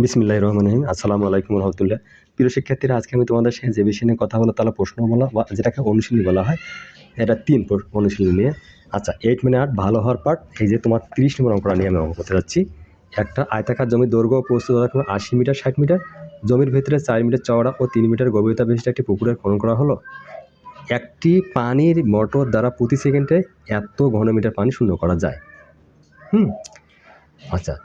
বিসমিল্লাহির রহমানির রহিম। আসসালামু আলাইকুম ওয়া রাহমাতুল্লাহ। প্রিয় শিক্ষার্থীরা, আজকে আমি তোমাদের সাথে যে বিষয় নিয়ে কথা বলবো তাহলে প্রশ্ন বলা বা যেটাকে অনুশীলনী বলা হয়, এটা ৩ অনুশীলনী নিয়ে। আচ্ছা, 8 মিনিট ভালো হওয়ার পার্ট, এই যে তোমার 30 নম্বর অঙ্কটা নিয়ে আমি অঙ্ক করতে যাচ্ছি। একটা আয়তাকার জমির দৈর্ঘ্য ও প্রস্থ 80 মিটার 60 মিটার, জমির ভেতরে 4 মিটার চওড়া ও 3 মিটার গভীরতা বিশিষ্ট একটি পুকুরের খনন করা হলো। একটি পানির মোটর দ্বারা প্রতি সেকেন্ডে এত ঘনমিটার পানি শূন্য করা যায়। আচ্ছা,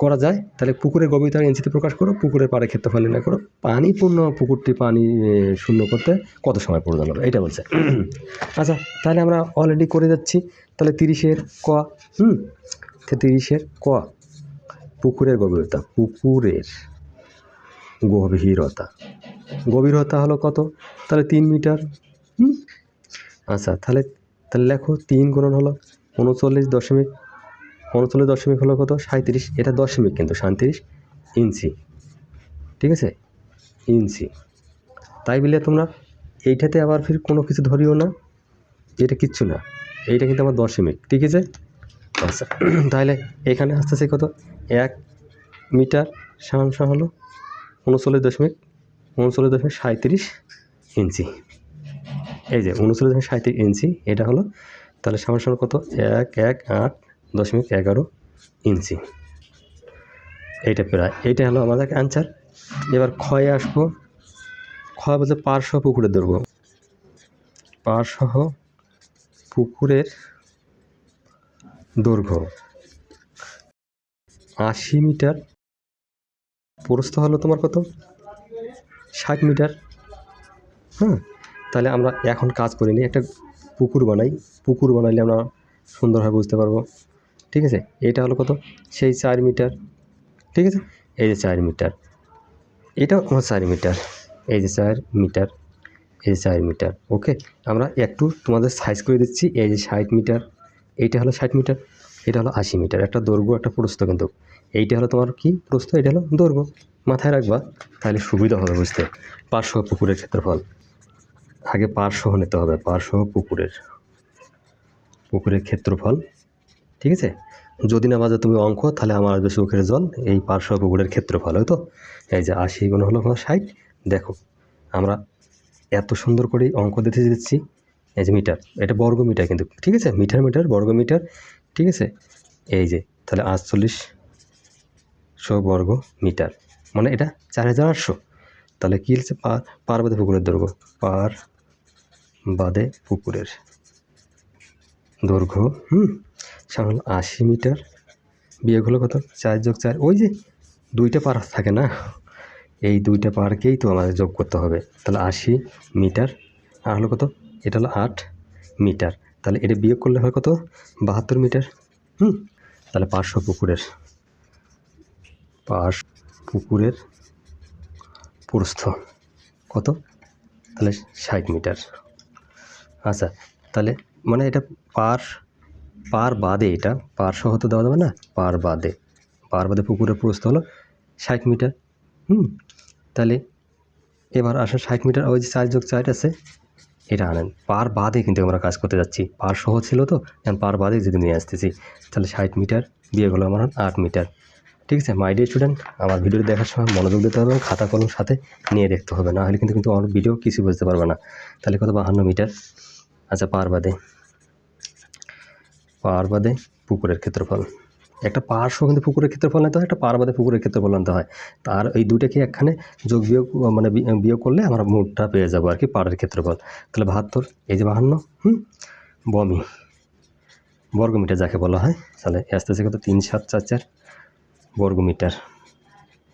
করা যায়। তাহলে পুকুরের গভীরতা ইঞ্চিতে প্রকাশ করো, পুকুরের পাড়ে ক্ষেত্রফল নির্ণয় করো। পানিপূর্ণ পুকুরটি পানি শূন্য করতে কত সময় প্রয়োজন হবে, এটা বলছে। আচ্ছা, তাহলে আমরা অলরেডি করে যাচ্ছি। তাহলে 30-এর ক, 30-এর ক, পুকুরের গভীরতা, পুকুরের গভীরতা হলো কত? তাহলে 3 মিটার। আচ্ছা, তাহলে লেখো 3 গুণন হলো 39 দশমিক হলো কত? 37। এটা দশমিক কিন্তু 37 ইঞ্চি, ঠিক আছে, ইঞ্চি। তাই বলে তোমরা এইটাতে আবার ফির কোনো কিছু ধরিও না, এটা কিচ্ছু না, এইটা কিন্তু আমার দশমিক, ঠিক আছে। আচ্ছা, তাহলে এখানে আসতেছে কত? 1 মিটার সমান হলো 39.37 ইঞ্চি। এই যে 39.37 ইঞ্চি, এটা হলো তাহলে সমান কত? 118.11 ইঞ্চি। এইটা প্রায়, এইটা হলো আমাদের অ্যান্সার। এবার ক্ষয়ে আসবো। ক্ষয় বলতে পারসহ পুকুরের দৈর্ঘ্য, পারসহ পুকুরের দৈর্ঘ্য 80 মিটার, প্রস্থ হলো তোমার কত? 60 মিটার। তাহলে আমরা এখন কাজ করিনি, একটা পুকুর বানাই। পুকুর বানাইলে আমরা সুন্দরভাবে বুঝতে পারবো, ঠিক আছে। এটা হলো কত? সেই 4 মিটার, ঠিক আছে। এই যে 4 মিটার, এটাও আমার 4 মিটার, এই যে 4 মিটার, এই যে 4 মিটার। ওকে, আমরা একটু তোমাদের সাইজ করে দিচ্ছি। এই যে 60 মিটার, এইটা হলো 60 মিটার, এটা হলো 80 মিটার। একটা দৈর্ঘ্য, একটা প্রস্থ, কিন্তু এইটা হলো তোমার কি প্রস্থ, এটা হলো দৈর্ঘ্য। মাথায় রাখবা, তাহলে সুবিধা হবে বুঝতে। পারসহ পুকুরের ক্ষেত্রফল, আগে পারসহ নিতে হবে, পারসহ পুকুরের ক্ষেত্রফল, ঠিক আছে। যদি না বাজে তুমি অঙ্ক, তাহলে আমার আসবে চোখের জল। এই পারসহ পুকুরের ক্ষেত্রফল হয়তো এই যে 80 গুণ হলো 60। দেখো, আমরা এত সুন্দর করে অঙ্ক দিতে দিচ্ছি। এই যে মিটার, এটা বর্গ মিটার কিন্তু, ঠিক আছে। মিটার বর্গ মিটার, ঠিক আছে। এই যে তাহলে 4800 বর্গ মিটার, মানে এটা 4800। তাহলে কী হচ্ছে? পার বাদে পুকুরের দৈর্ঘ্য, পার বাদে পুকুরের দৈর্ঘ্য সামনে 80 মিটার, বিয়োগ হলো কত? 4 যোগ 4, ওই যে 2টা পার থাকে না, এই 2টা পারকেই তো আমাদের যোগ করতে হবে। তাহলে 80 মিটার আর হলো কত? এটা হলো 8 মিটার। তাহলে এটা বিয়োগ করলে হয় কত? 72 মিটার। তাহলে পার্শ্ব পুকুরের প্রস্থ কত? তাহলে 60 মিটার। আচ্ছা, তাহলে মানে এটা পার বাদে, এটা পার্শ্ব হতে দেওয়া যাবে না, পার বাদে পুকুরের প্রস্থ হলো 60 মিটার। তাহলে এবার আসে 60 মিটার, ওই যে 4 যোগ 4 আছে, এটা আনেন। পার বাদে কিন্তু আমরা কাজ করতে যাচ্ছি, পার সহ ছিল তো, এখন পার বাদে যদি নিয়ে আসতেছি। তাহলে 60 মিটার বিয়োগ হলো আমার 8 মিটার, ঠিক আছে। মাই ডিয়ার স্টুডেন্ট, আমার ভিডিও দেখার সময় মনোযোগ দিতে হবে, খাতা কলম সাথে নিয়ে দেখতে হবে, না হলে কিন্তু আমার ভিডিও কিছু বুঝতে পারবে না। তাহলে কত? 52 মিটার। আচ্ছা, পার বাদে পুকুরের ক্ষেত্রফল, একটা পার্শ্ব কিন্তু পুকুরের ক্ষেত্রফল নিতে হয়, একটা পার বাদে পুকুরের ক্ষেত্রফল নিতে হয়। তার এই দুইটাকে একখানে যোগ বিয়োগ, মানে বিয়োগ করলে আমরা মোটটা পেয়ে যাবো আর কি, পাড়ের ক্ষেত্রফল। তাহলে 72, এই যে 52 বমি বর্গমিটার যাকে বলা হয়। তাহলে আসতেছে কত? 3744 বর্গমিটার।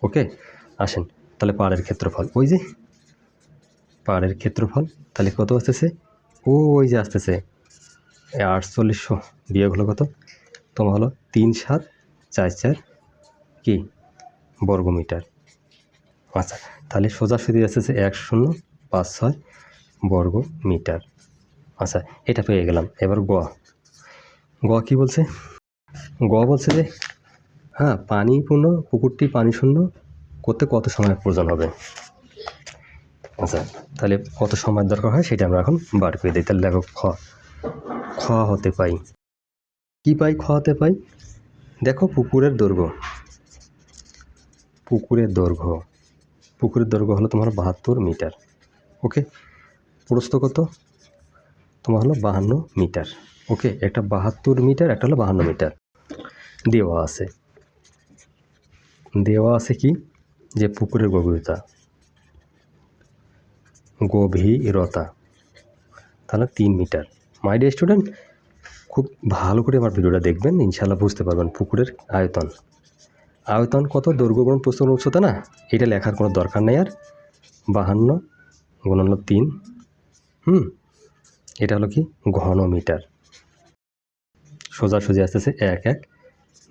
ওকে, আসেন তাহলে পাড়ের ক্ষেত্রফল, ওই যে পাড়ের ক্ষেত্রফল, তাহলে কত আসতেছে? ওই যে আসতেছে 4800, বিয়োগ হলো কত? তোমার হলো 3744 কি বর্গমিটার। আচ্ছা, তাহলে সোজাসুজি আসতেছে 1056 বর্গ মিটার। আচ্ছা, এটা পেয়ে গেলাম। এবার গ কি বলছে? বলছে যে পুকুরটি পানি শূন্য করতে কত সময় প্রয়োজন হবে। আচ্ছা, তাহলে কত সময় দরকার হয় সেটা আমরা এখন বার করে দিই। তাহলে দেখো, খ হতে পাই কি পাই? খ হতে পাই, দেখো পুকুরের দৈর্ঘ্য, পুকুরের দৈর্ঘ্য হলো তোমার 72 মিটার। ওকে, প্রস্থ কত তোমার হলো 52 মিটার। ওকে, একটা 72 মিটার, একটা হলো 52 মিটার। দেওয়া আছে কি যে পুকুরের গভীরতা তাহলে 3 মিটার। মাই ডিয়ার স্টুডেন্ট, খুব ভালো করে আমার ভিডিওটা দেখবেন, ইনশাল্লাহ বুঝতে পারবেন। পুকুরের আয়তন কত, দৈর্ঘ্য গুণ প্রস্থ গুণ উচ্চতা না, এটা লেখার কোনো দরকার নেই আর। 52 গুণ হলো 3, এটা হলো কি ঘন মিটার। সোজাসুজি আসতেছে 1 1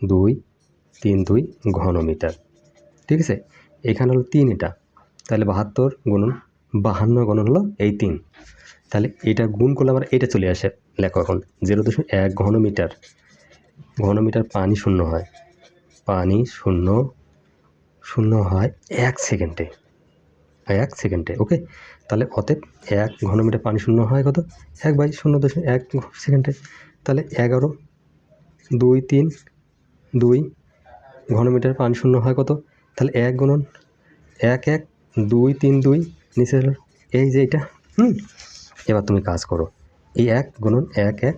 2 3 2 ঘন মিটার। ঠিক আছে, এখানে হলো 3, এটা তাহলে 72 গুণন 52 গুণন হলো এই 3, তাহলে এটা গুণ করলে আমার এটা চলে আসে। লেখো এখন 0.1 ঘন মিটার পানি শূন্য হয়, পানি শূন্য হয় 1 সেকেন্ডে। ওকে, তাহলে অতএব 1 ঘন মিটার পানি শূন্য হয় কত, 1/0.1 সেকেন্ডে। তাহলে 11 2 3 2 ঘন মিটার পানি শূন্য হয় কত, তাহলে 1 গুণন 1 1 2 3 2 নিচে হলো এই যে এটা। এবার তুমি কাজ করো, এই 1 গুণন 1 1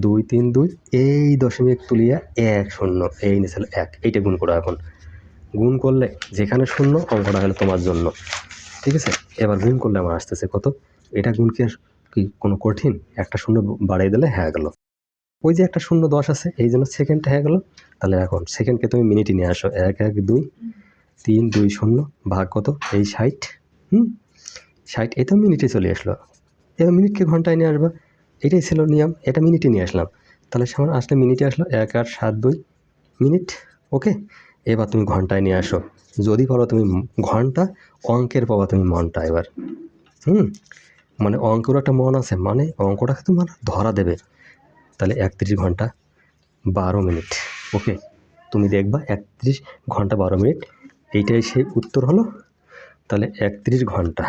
2 3 2 এই দশমিক তুলিয়া 1 0 এই নিচে হলো 1, এইটা গুণ করো। এখন গুণ করলে যেখানে শূন্য অঙ্কটা হলো তোমার জন্য। ঠিক আছে, এবার গুণ করলে আমার আসতেছে কত, এটা গুণ কি কোনো কঠিন, একটা শূন্য বাড়িয়ে দিলে হয়ে গেল। ওই যে একটা 0 10 আছে, এই জন্য সেকেন্ড হয়ে গেল। তাহলে এখন সেকেন্ডকে তুমি মিনিটে নিয়ে আসো, 1 1 2 3 2 0 ভাগ কত, এই 60। 60 এটা মিনিটে চলে আসলো। এবার মিনিটকে ঘন্টায় নিয়ে আসবা, এটাই ছিল নিয়ম, এটা মিনিটে নিয়ে আসলাম। তাহলে সামনে আসলে মিনিটে আসলো 1 8 7 2 মিনিট। ওকে, এবার তুমি ঘন্টায় নিয়ে আসো, যদি পারো তুমি ঘন্টা, অঙ্কের পাবা তুমি মনটা। এবার মানে অঙ্কের একটা মন আছে, মানে অঙ্কটাকে তোমার ধরা দেবে। তাহলে 31 ঘন্টা 12 মিনিট। ওকে, তুমি দেখবা 31 ঘন্টা 12 মিনিট, এইটাই সেই উত্তর হলো। তাহলে 31 ঘন্টা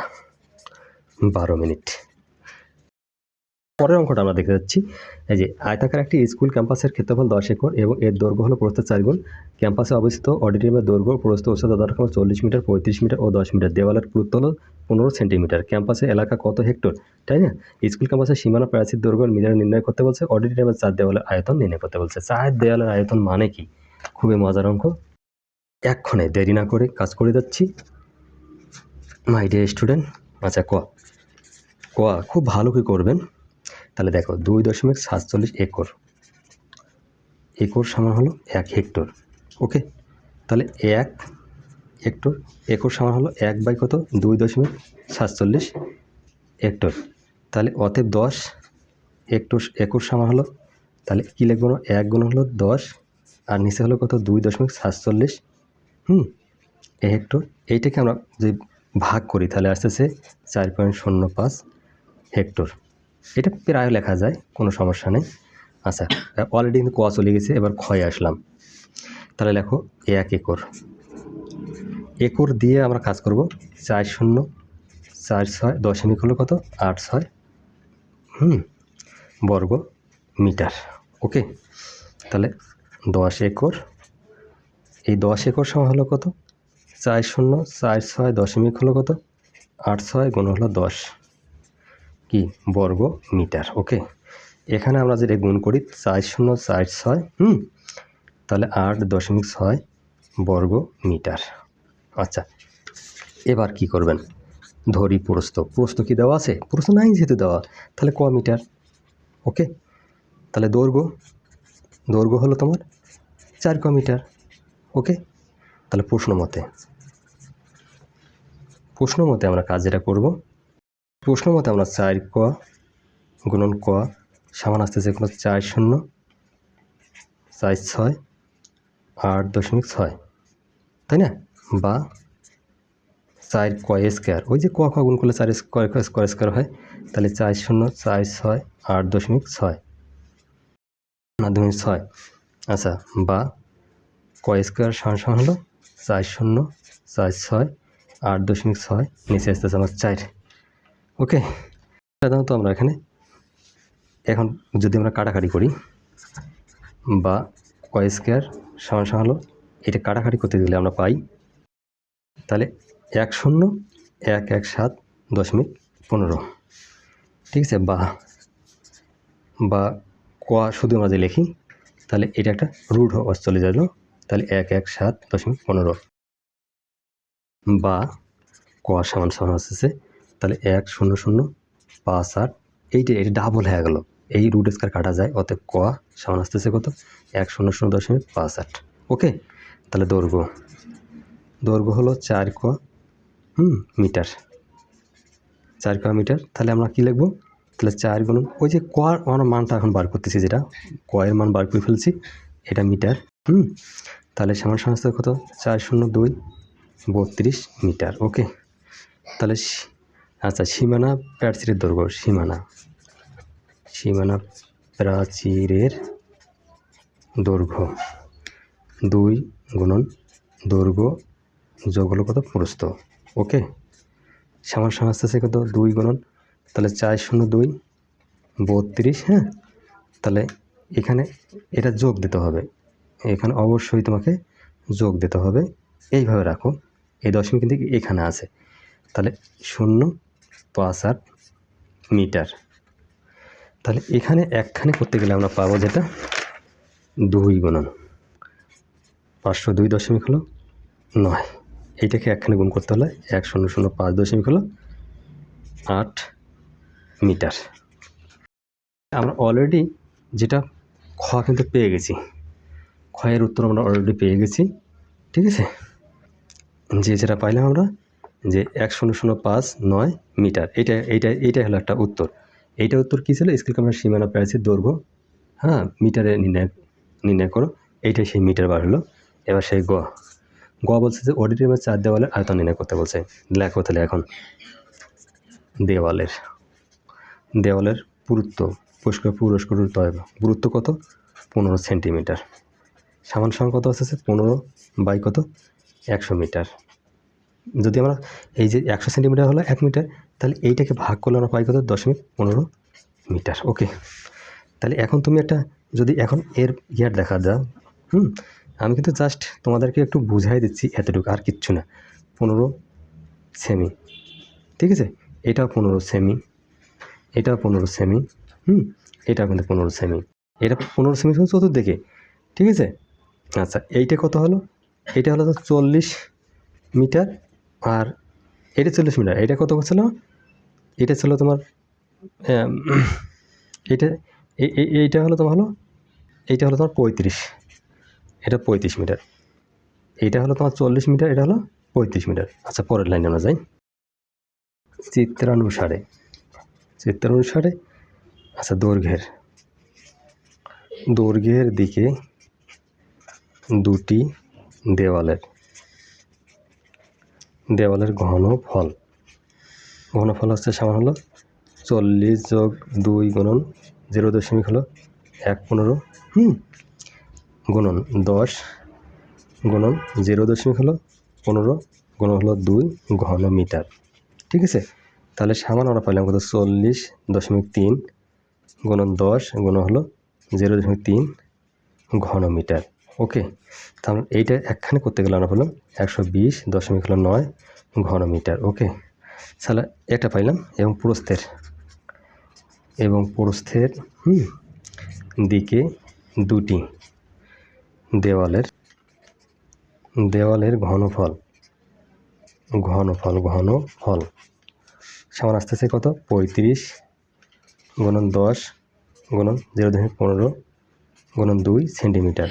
12 মিনিট। পরের অঙ্কটা আমরা দেখতে যাচ্ছি। এই যে আয়তাকার একটি স্কুল ক্যাম্পাসের ক্ষেত্রফল 10 একর এবং এর দৈর্ঘ্য হলো প্রস্থ 4 গুণ। ক্যাম্পাসে অবস্থিত অডিটোরিয়ামের দৈর্ঘ্য, প্রস্থ, উচ্চতা যথাক্রমে 40 মিটার, 35 মিটার ও 10 মিটার। দেওয়ালের পুরুত্ব হলো 15 সেন্টিমিটার। ক্যাম্পাসের এলাকা কত হেক্টর, তাই না? স্কুল ক্যাম্পাসের সীমানা প্রাচীর দৈর্ঘ্য মিটার নির্ণয় করতে বলছে। অডিটোরিয়ামের 4 দেওয়ালের আয়তন নির্ণয় করতে বলছে। 4 দেওয়ালের আয়তন মানে কি? খুবই মজার অঙ্ক, এক্ষণে দেরি না করে কাজ করে যাচ্ছি মাই ডিয়ার স্টুডেন্ট। আচ্ছা, ক খুব ভালো করে করবেন। তাহলে দেখো 2.47 একর সমান হলো 1 হেক্টর। ওকে, তাহলে 1 একর সমান হলো 1 বাই কত, 2.47 হেক্টর। তাহলে অতএব 10 একর সমান হলো, তাহলে কী লিখবো, 1 গুণ হলো 10 আর নিচে হলো কত, 2.47 হেক্টর। এইটাকে আমরা যদি ভাগ করি তাহলে আসতেছে 4.05 হেক্টর। এটা প্রায় লেখা যায়, কোনো সমস্যা নেই। আচ্ছা, অলরেডি কিন্তু ক চলে গেছে, এবার ক্ষয়ে আসলাম। তাহলে লেখো 1 একর দিয়ে আমরা কাজ করব। 4 0 4 6 দশমিক হলো কত, 8 6 বর্গ মিটার। ওকে, তাহলে 10 একর, এই 10 একর সমান হলো কত, 4 0 4 6 দশমিক হলো কত, 8 6 গুণ হলো 10 কি বর্গ মিটার। ওকে, এখানে আমরা যেটা গুণ করি 4 0 4 6 তাহলে 8.6 বর্গ মিটার। আচ্ছা, এবার কি করবেন, ধরি প্রস্থ কি দেওয়া আছে, প্রস্থ নাই যেহেতু দেওয়া, তাহলে ক মিটার। ওকে, তাহলে দৈর্ঘ্য হলো তোমার 4 মিটার। ওকে, তাহলে প্রশ্ন মতে আমরা কাজ যেটা করব, আমরা 4 ক গুণন ক সমান আসতেছে কোনো 4 0 4 6 8.6, তাই না? বা 4 ক স্কোয়ার, ওই যে ক গুণ করলে 4 স্কোয়ার হয়, তাহলে 4 0 4 6 8.6 6। আচ্ছা, বা ক স্কোয়ার সমান হলো 4 0 4 6 8.6, নিচে আসতেছে আমার 4। ওকে, সাধারণত আমরা এখন যদি আমরা কাটাকাটি করি, বা ক স্কোয়ার সমান হলো, এটা কাটাকাটি করতে গেলে আমরা পাই তাহলে 10117.15, ঠিক আছে। বা ক শুধু আমরা যে লিখি তাহলে এটা একটা রুট চলে যাবে, তাহলে 117.15 বা ক সমান আসতেছে তাহলে 10058, এটা ডাবল হয়ে গেল, এই রুট স্কয়ার কাটা যায়, অতএব ক সমান আসতেছে কত 100.58। ওকে, তাহলে দৈর্ঘ্য হলো 4 ক মিটার, 4 ক মিটার। তাহলে আমরা কি লিখবো, তাহলে 4 গুণন ওই যে ক আমরা মানটা এখন বার করতেছি, যেটা ক এর মান বার করে ফেলছি, এটা মিটার। তাহলে সমান আসতেছে কত 402.32 মিটার। ওকে, তাহলে আচ্ছা, সীমানা প্রাচীরের দৈর্ঘ্য, সীমানা প্রাচীরের দৈর্ঘ্য 2 গুণন দৈর্ঘ্য যোগ হলো কত প্রস্থ। ওকে, সমান আসতেছে কত 2 গুণন, তাহলে 402.32। হ্যাঁ, তাহলে এখানে এটা যোগ দিতে হবে, এখানে অবশ্যই তোমাকে যোগ দিতে হবে। এইভাবে রাখো, এই দশমিক কিন্তু এখানে আছে, তাহলে 0.58 মিটার। তাহলে এখানে একখানে করতে গেলে আমরা পাবো যেটা 2 গুণন 502.9, এইটাকে একখানে গুণ করতে হলে 1005.8 মিটার। আমরা অলরেডি যেটা খ কিন্তু পেয়ে গেছি, ক্ষয়ের উত্তর আমরা অলরেডি পেয়ে গেছি, ঠিক আছে। যেটা পাইলাম আমরা যে 1005.9 মিটার, এইটা হলো একটা উত্তর। এইটা উত্তর কী ছিল, স্কেল ক্যামেরার সীমানা প্রাচীর দৈর্ঘ্য, হ্যাঁ, মিটারে নির্ণয় করো, এইটাই সেই মিটার বার হলো। এবার সেই গ বলছে যে অডিটোরিয়ামের 4 দেওয়ালের আয়তন নির্ণয় করতে বলছে। লেখো তাহলে এখন দেওয়ালের পুরস্কার গুরুত্ব কত 15 সেন্টিমিটার, সমান কত আসছে 15 বাই কত 100 মিটার। যদি আমরা এই যে 100 সেন্টিমিটার হলো 1 মিটার, তাহলে এইটাকে ভাগ করলে আমরা পাই কত 0.15 মিটার। ওকে, তাহলে এখন তুমি একটা যদি এখন এর দেখা যাও, আমি কিন্তু জাস্ট তোমাদেরকে একটু বুঝাই দিচ্ছি এতটুকু, আর কিচ্ছু না। 15 সেমি, ঠিক আছে, এটাও 15 সেমি, এটাও 15 সেমি, এটাও কিন্তু 15 সেমি, এটা 15 সেমি চতুর্দিকে, ঠিক আছে। আচ্ছা, এইটা কত হলো, এটা হলো 40 মিটার, আর এটা 40 মিটার, এটা কত ছিল, এটা ছিল তোমার এইটা হলো তোমার এইটা হলো তোমার 35, এটা 35 মিটার, এইটা হলো তোমার 40 মিটার, এটা হলো 35 মিটার। আচ্ছা, পরের লাইনে আমরা যাই। চিত্রানুসারে আচ্ছা, দৈর্ঘ্যের দিকে দুটি দেওয়ালের ঘনফল হচ্ছে সমান হলো 40 যোগ 2 গুণন 0.15 হলো 1.15 গুণন 10 গুণন 0.15 হলো 15 গুণন হলো 2 ঘন মিটার, ঠিক আছে। তাহলে সমান আমরা পাইলাম কত 40.3 গুণন 10 গুণন হলো 0.3 ঘন মিটার। ওকে, তাহলে এইটা একখানে করতে গেলে আমরা পেলাম 120.9 ঘন মিটার। ওকে, তাহলে এটা পাইলাম। এবং প্রস্থের দিকে দুটি দেওয়ালের ঘনফল সমান আসতেছে কত 35 গুণন 10 গুণন 0.15 গুণন 2 সেন্টিমিটার,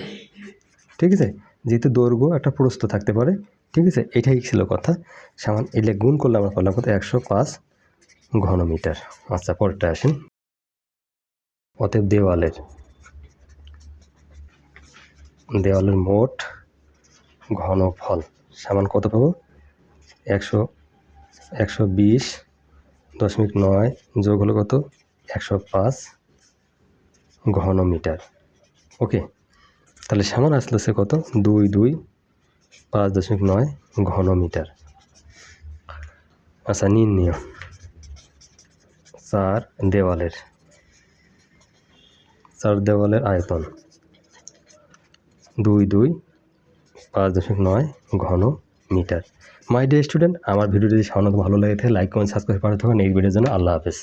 ঠিক আছে। যেহেতু দৈর্ঘ্য একটা প্রস্থ থাকতে পারে, ঠিক আছে, এটাই ছিল কথা। সমান এলে গুণ করলে আমরা পেলাম কত 105 ঘন মিটার। আচ্ছা, পরেরটা আসেন। অতএব দেওয়ালের মোট ঘনফল সমান কত পাবো 120.9 যোগ হলো কত 105 ঘন মিটার। ওকে, তাহলে সমান আসলে কত 225.9 ঘন মিটার। আচ্ছা, নির্ণয় 4 দেওয়ালের আয়তন 225.9 ঘন মিটার। মাই ডিয়ার স্টুডেন্ট, আমার ভিডিও যদি সামান্য ভালো লাগে থাকে লাইক কমেন্ট সাবস্ক্রাইব করে থাকুন এই ভিডিওর জন্য। আল্লাহ হাফেজ।